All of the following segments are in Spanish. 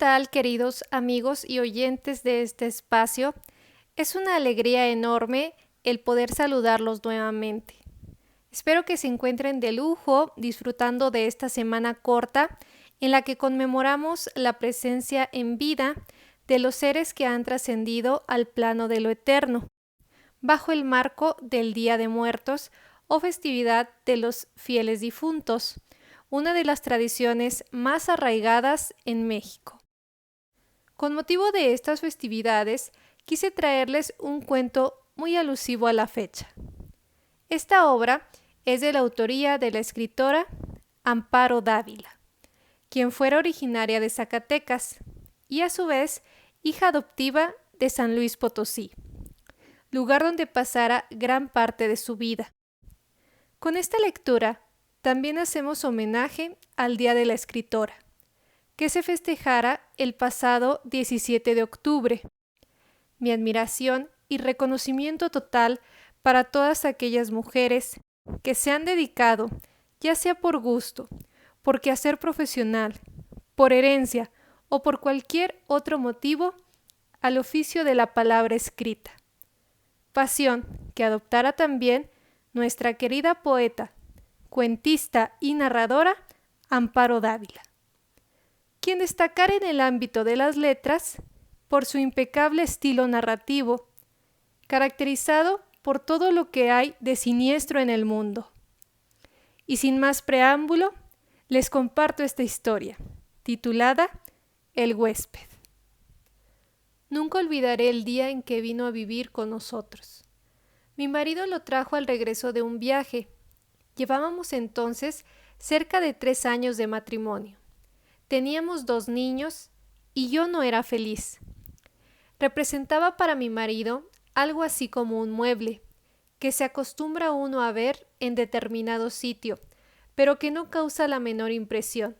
tal, queridos amigos y oyentes de este espacio? Es una alegría enorme el poder saludarlos nuevamente. Espero que se encuentren de lujo disfrutando de esta semana corta en la que conmemoramos la presencia en vida de los seres que han trascendido al plano de lo eterno, bajo el marco del Día de Muertos o festividad de los fieles difuntos, una de las tradiciones más arraigadas en México. Con motivo de estas festividades, quise traerles un cuento muy alusivo a la fecha. Esta obra es de la autoría de la escritora Amparo Dávila, quien fuera originaria de Zacatecas y a su vez hija adoptiva de San Luis Potosí, lugar donde pasara gran parte de su vida. Con esta lectura también hacemos homenaje al Día de la Escritora, que se festejara el pasado 17 de octubre. Mi admiración y reconocimiento total para todas aquellas mujeres que se han dedicado, ya sea por gusto, por quehacer profesional, por herencia o por cualquier otro motivo, al oficio de la palabra escrita. Pasión que adoptara también nuestra querida poeta, cuentista y narradora Amparo Dávila, quien destacara en el ámbito de las letras por su impecable estilo narrativo, caracterizado por todo lo que hay de siniestro en el mundo. Y sin más preámbulo, les comparto esta historia, titulada El huésped. Nunca olvidaré el día en que vino a vivir con nosotros. Mi marido lo trajo al regreso de un viaje. Llevábamos entonces cerca de 3 años de matrimonio. Teníamos 2 niños y yo no era feliz. Representaba para mi marido algo así como un mueble, que se acostumbra uno a ver en determinado sitio, pero que no causa la menor impresión.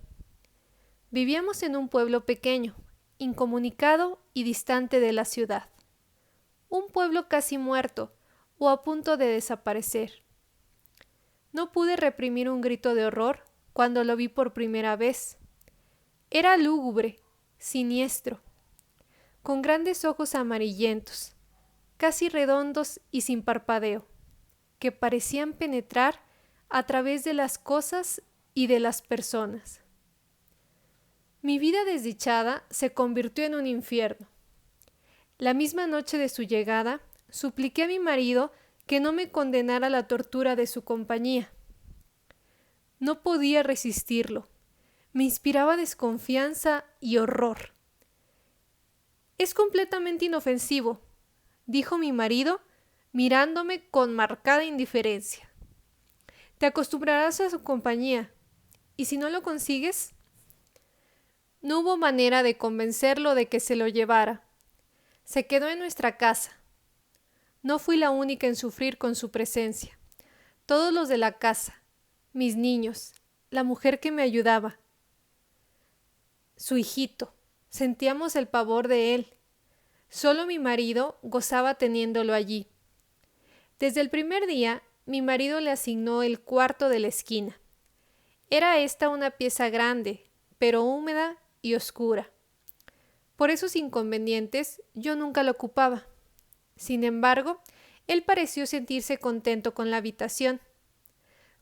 Vivíamos en un pueblo pequeño, incomunicado y distante de la ciudad. Un pueblo casi muerto o a punto de desaparecer. No pude reprimir un grito de horror cuando lo vi por primera vez. Era lúgubre, siniestro, con grandes ojos amarillentos, casi redondos y sin parpadeo, que parecían penetrar a través de las cosas y de las personas. Mi vida desdichada se convirtió en un infierno. La misma noche de su llegada, supliqué a mi marido que no me condenara a la tortura de su compañía. No podía resistirlo. Me inspiraba desconfianza y horror. Es completamente inofensivo, dijo mi marido, mirándome con marcada indiferencia. Te acostumbrarás a su compañía, y si no lo consigues... No hubo manera de convencerlo de que se lo llevara. Se quedó en nuestra casa. No fui la única en sufrir con su presencia. Todos los de la casa, mis niños, la mujer que me ayudaba, su hijito, sentíamos el pavor de él. Solo mi marido gozaba teniéndolo allí. Desde el primer día, mi marido le asignó el cuarto de la esquina. Era esta una pieza grande, pero húmeda y oscura. Por esos inconvenientes, yo nunca la ocupaba. Sin embargo, él pareció sentirse contento con la habitación.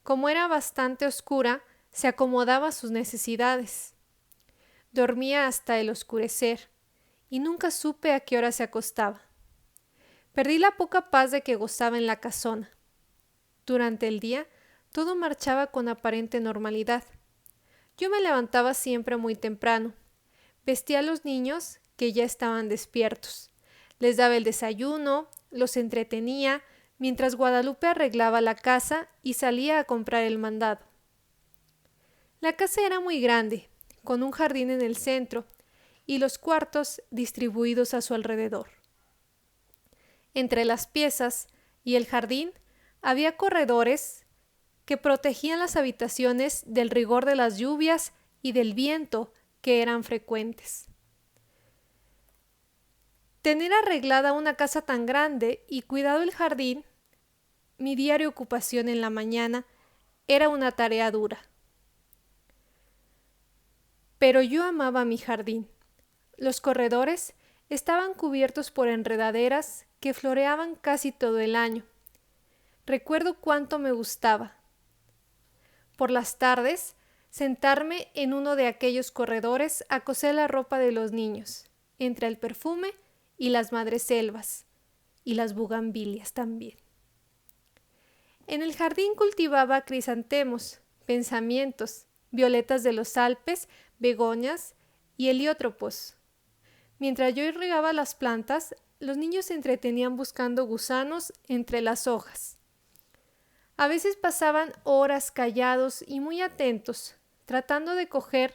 Como era bastante oscura, se acomodaba a sus necesidades. Dormía hasta el oscurecer, y nunca supe a qué hora se acostaba. Perdí la poca paz de que gozaba en la casona. Durante el día, todo marchaba con aparente normalidad. Yo me levantaba siempre muy temprano. Vestía a los niños, que ya estaban despiertos. Les daba el desayuno, los entretenía, mientras Guadalupe arreglaba la casa y salía a comprar el mandado. La casa era muy grande, con un jardín en el centro y los cuartos distribuidos a su alrededor. Entre las piezas y el jardín había corredores que protegían las habitaciones del rigor de las lluvias y del viento que eran frecuentes. Tener arreglada una casa tan grande y cuidado el jardín, mi diaria ocupación en la mañana, era una tarea dura. Pero yo amaba mi jardín. los corredores estaban cubiertos por enredaderas que floreaban casi todo el año. Recuerdo cuánto me gustaba. Por las tardes, sentarme en uno de aquellos corredores a coser la ropa de los niños, entre el perfume y las madreselvas, y las bugambilias también. En el jardín cultivaba crisantemos, pensamientos, violetas de los Alpes, begonias y heliótropos. Mientras yo regaba las plantas, los niños se entretenían buscando gusanos entre las hojas. A veces pasaban horas callados y muy atentos, tratando de coger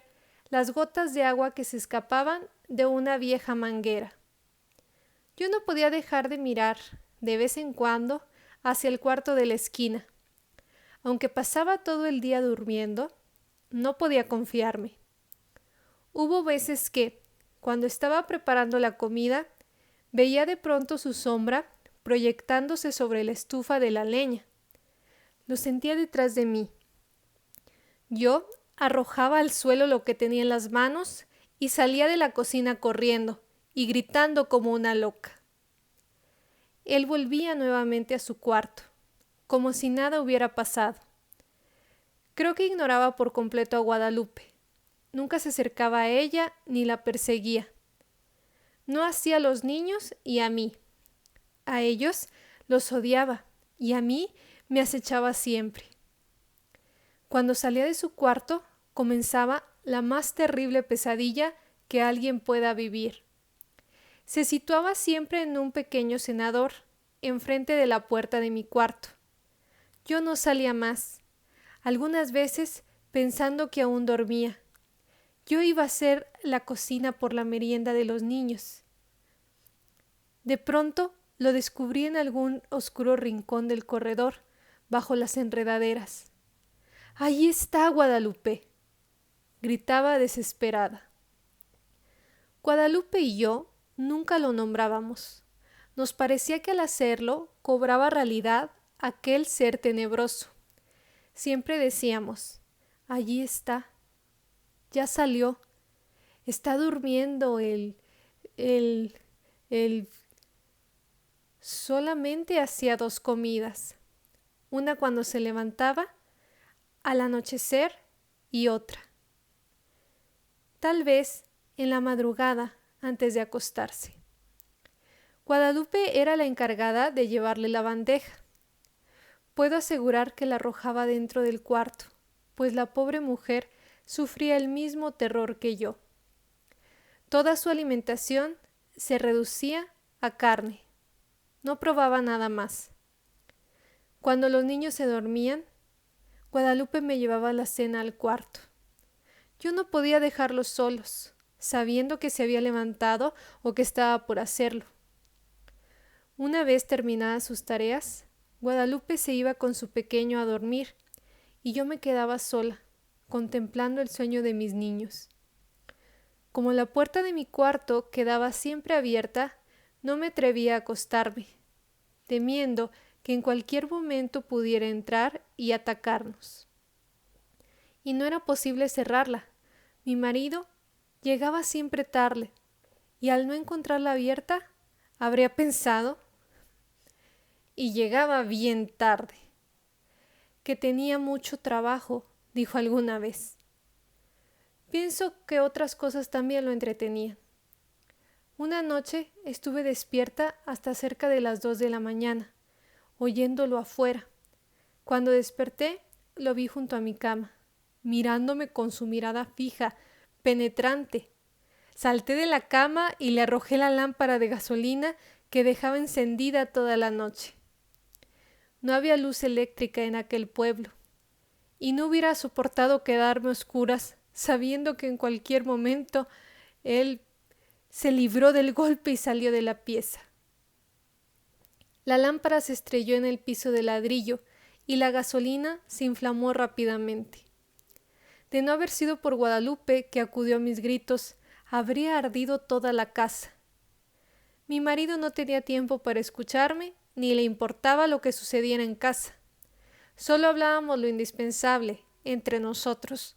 las gotas de agua que se escapaban de una vieja manguera. Yo no podía dejar de mirar, de vez en cuando, hacia el cuarto de la esquina. Aunque pasaba todo el día durmiendo, no podía confiarme. Hubo veces que, cuando estaba preparando la comida, veía de pronto su sombra proyectándose sobre la estufa de la leña. Lo sentía detrás de mí. Yo arrojaba al suelo lo que tenía en las manos y salía de la cocina corriendo y gritando como una loca. Él volvía nuevamente a su cuarto, como si nada hubiera pasado. Creo que ignoraba por completo a Guadalupe. Nunca se acercaba a ella ni la perseguía. No hacía a los niños y a mí. A ellos los odiaba y a mí me acechaba siempre. Cuando salía de su cuarto, comenzaba la más terrible pesadilla que alguien pueda vivir. Se situaba siempre en un pequeño cenador, enfrente de la puerta de mi cuarto. Yo no salía más, algunas veces pensando que aún dormía. Yo iba a hacer la cocina por la merienda de los niños. De pronto lo descubrí en algún oscuro rincón del corredor, bajo las enredaderas. ¡Ahí está Guadalupe!, gritaba desesperada. Guadalupe y yo nunca lo nombrábamos. Nos parecía que al hacerlo cobraba realidad aquel ser tenebroso. Siempre decíamos, allí está, ya salió, está durmiendo solamente hacía 2 comidas, una cuando se levantaba, al anochecer, y otra. Tal vez en la madrugada antes de acostarse. Guadalupe era la encargada de llevarle la bandeja. Puedo asegurar que la arrojaba dentro del cuarto, pues la pobre mujer sufría el mismo terror que yo. Toda su alimentación se reducía a carne. No probaba nada más. Cuando los niños se dormían, Guadalupe me llevaba la cena al cuarto. Yo no podía dejarlos solos, sabiendo que se había levantado o que estaba por hacerlo. Una vez terminadas sus tareas, Guadalupe se iba con su pequeño a dormir y yo me quedaba sola, contemplando el sueño de mis niños. Como la puerta de mi cuarto quedaba siempre abierta, no me atrevía a acostarme, temiendo que en cualquier momento pudiera entrar y atacarnos. Y no era posible cerrarla. Mi marido llegaba siempre tarde, y al no encontrarla abierta, habría pensado, y llegaba bien tarde, que tenía mucho trabajo, dijo alguna vez. Pienso que otras cosas también lo entretenían. Una noche estuve despierta hasta cerca de las 2 de la mañana, oyéndolo afuera. Cuando desperté, lo vi junto a mi cama, mirándome con su mirada fija, penetrante. Salté de la cama y le arrojé la lámpara de gasolina que dejaba encendida toda la noche. No había luz eléctrica en aquel pueblo, y no hubiera soportado quedarme a oscuras, sabiendo que en cualquier momento él se libró del golpe y salió de la pieza. La lámpara se estrelló en el piso de ladrillo y la gasolina se inflamó rápidamente. De no haber sido por Guadalupe, que acudió a mis gritos, habría ardido toda la casa. Mi marido no tenía tiempo para escucharme, ni le importaba lo que sucediera en casa. Solo hablábamos lo indispensable, entre nosotros.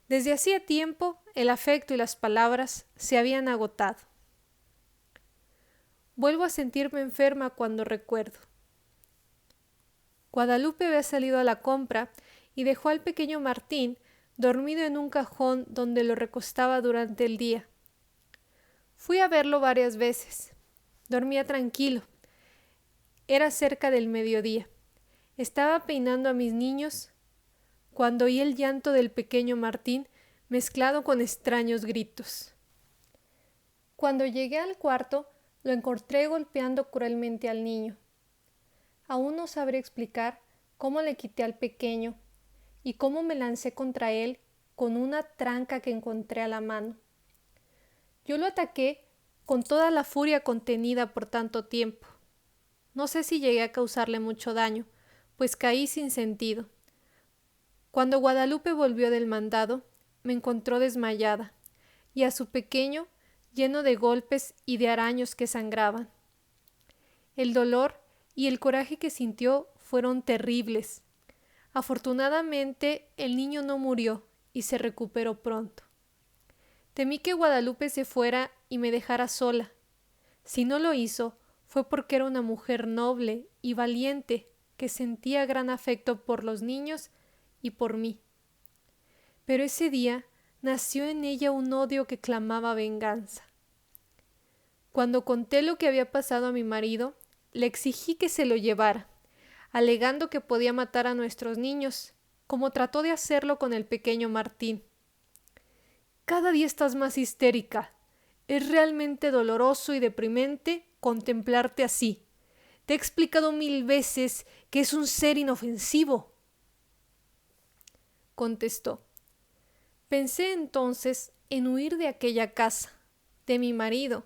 Desde hacía tiempo el afecto y las palabras se habían agotado. Vuelvo a sentirme enferma cuando recuerdo. Guadalupe había salido a la compra y dejó al pequeño Martín dormido en un cajón donde lo recostaba durante el día. Fui a verlo varias veces. Dormía tranquilo. Era cerca del mediodía. Estaba peinando a mis niños cuando oí el llanto del pequeño Martín mezclado con extraños gritos. Cuando llegué al cuarto, lo encontré golpeando cruelmente al niño. Aún no sabré explicar cómo le quité al pequeño y cómo me lancé contra él con una tranca que encontré a la mano. Yo lo ataqué con toda la furia contenida por tanto tiempo. No sé si llegué a causarle mucho daño, pues caí sin sentido. Cuando Guadalupe volvió del mandado, me encontró desmayada, y a su pequeño lleno de golpes y de araños que sangraban. El dolor y el coraje que sintió fueron terribles. Afortunadamente, el niño no murió y se recuperó pronto. Temí que Guadalupe se fuera y me dejara sola. Si no lo hizo, fue porque era una mujer noble y valiente que sentía gran afecto por los niños y por mí. Pero ese día nació en ella un odio que clamaba venganza. Cuando conté lo que había pasado a mi marido, le exigí que se lo llevara, alegando que podía matar a nuestros niños, como trató de hacerlo con el pequeño Martín. Cada día estás más histérica. Es realmente doloroso y deprimente contemplarte así. Te he explicado 1000 veces que es un ser inofensivo, contestó. Pensé entonces en huir de aquella casa, de mi marido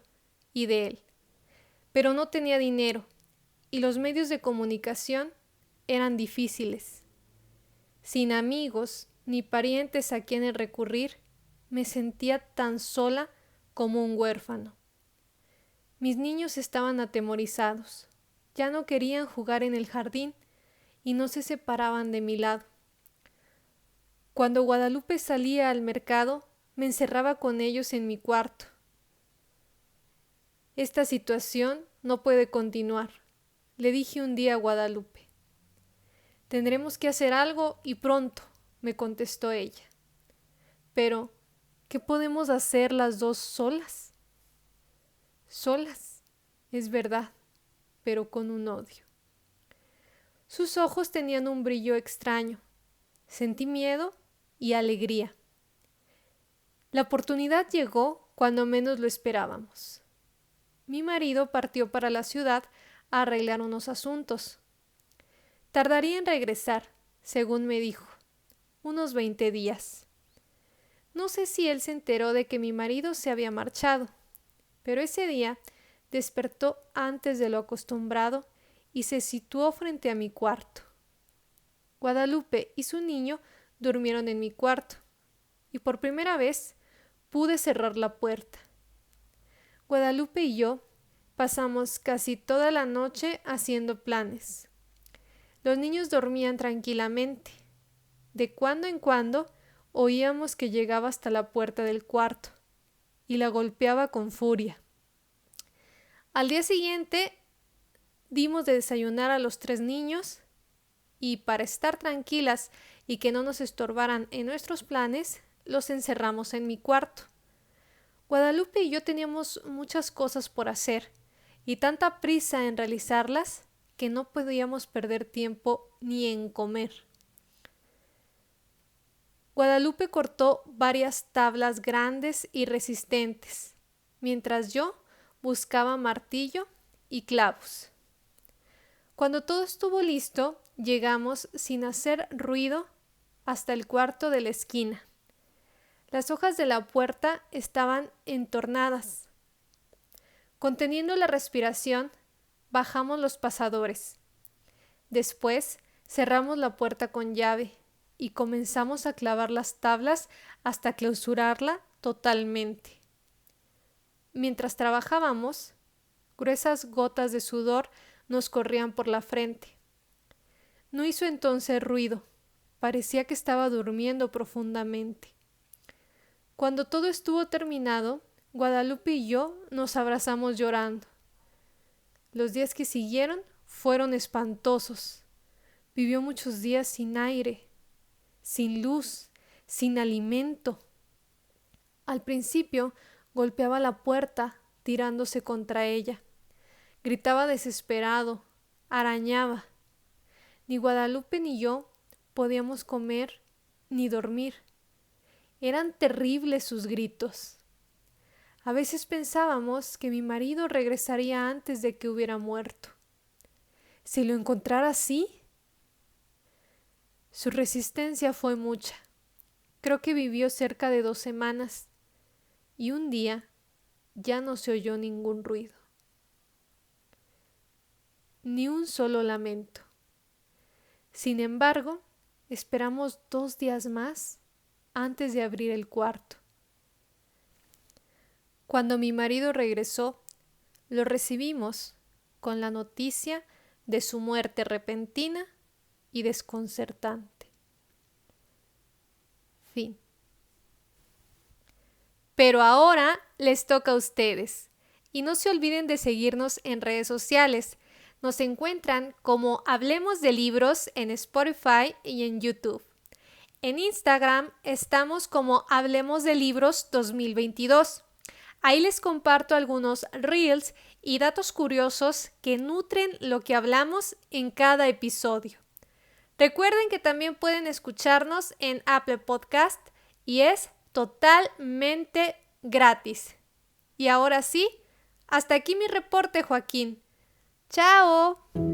y de él, pero no tenía dinero y los medios de comunicación eran difíciles. Sin amigos ni parientes a quienes recurrir, me sentía tan sola como un huérfano. Mis niños estaban atemorizados, ya no querían jugar en el jardín y no se separaban de mi lado. Cuando Guadalupe salía al mercado, me encerraba con ellos en mi cuarto. Esta situación no puede continuar, le dije un día a Guadalupe. Tendremos que hacer algo y pronto, me contestó ella. Pero, ¿qué podemos hacer las dos solas? Solas, es verdad, pero con un odio. Sus ojos tenían un brillo extraño. Sentí miedo y alegría. La oportunidad llegó cuando menos lo esperábamos. Mi marido partió para la ciudad a arreglar unos asuntos. Tardaría en regresar, según me dijo, unos 20 días. No sé si él se enteró de que mi marido se había marchado, pero ese día despertó antes de lo acostumbrado y se situó frente a mi cuarto. Guadalupe y su niño durmieron en mi cuarto, y por primera vez pude cerrar la puerta. Guadalupe y yo pasamos casi toda la noche haciendo planes. Los niños dormían tranquilamente. De cuando en cuando oíamos que llegaba hasta la puerta del cuarto y la golpeaba con furia. Al día siguiente dimos de desayunar a los 3 niños y para estar tranquilas y que no nos estorbaran en nuestros planes, los encerramos en mi cuarto. Guadalupe y yo teníamos muchas cosas por hacer y tanta prisa en realizarlas que no podíamos perder tiempo ni en comer. Guadalupe cortó varias tablas grandes y resistentes, mientras yo buscaba martillo y clavos. Cuando todo estuvo listo, llegamos sin hacer ruido hasta el cuarto de la esquina. Las hojas de la puerta estaban entornadas. Conteniendo la respiración, bajamos los pasadores. Después cerramos la puerta con llave y comenzamos a clavar las tablas hasta clausurarla totalmente. Mientras trabajábamos, gruesas gotas de sudor nos corrían por la frente. No hizo entonces ruido, parecía que estaba durmiendo profundamente. Cuando todo estuvo terminado, Guadalupe y yo nos abrazamos llorando. Los días que siguieron fueron espantosos. Vivió muchos días sin aire, sin luz, sin alimento. Al principio golpeaba la puerta tirándose contra ella. Gritaba desesperado, arañaba. Ni Guadalupe ni yo podíamos comer ni dormir. Eran terribles sus gritos. A veces pensábamos que mi marido regresaría antes de que hubiera muerto. Si lo encontrara así. Su resistencia fue mucha. Creo que vivió cerca de 2 semanas y un día ya no se oyó ningún ruido. Ni un solo lamento. Sin embargo, esperamos 2 días más antes de abrir el cuarto. Cuando mi marido regresó, lo recibimos con la noticia de su muerte repentina y desconcertante. Fin. Pero ahora les toca a ustedes. Y no se olviden de seguirnos en redes sociales. Nos encuentran como Hablemos de Libros en Spotify y en YouTube. En Instagram estamos como Hablemos de Libros 2022. Ahí les comparto algunos reels y datos curiosos que nutren lo que hablamos en cada episodio. Recuerden que también pueden escucharnos en Apple Podcast y es totalmente gratis. Y ahora sí, hasta aquí mi reporte, Joaquín. ¡Chao!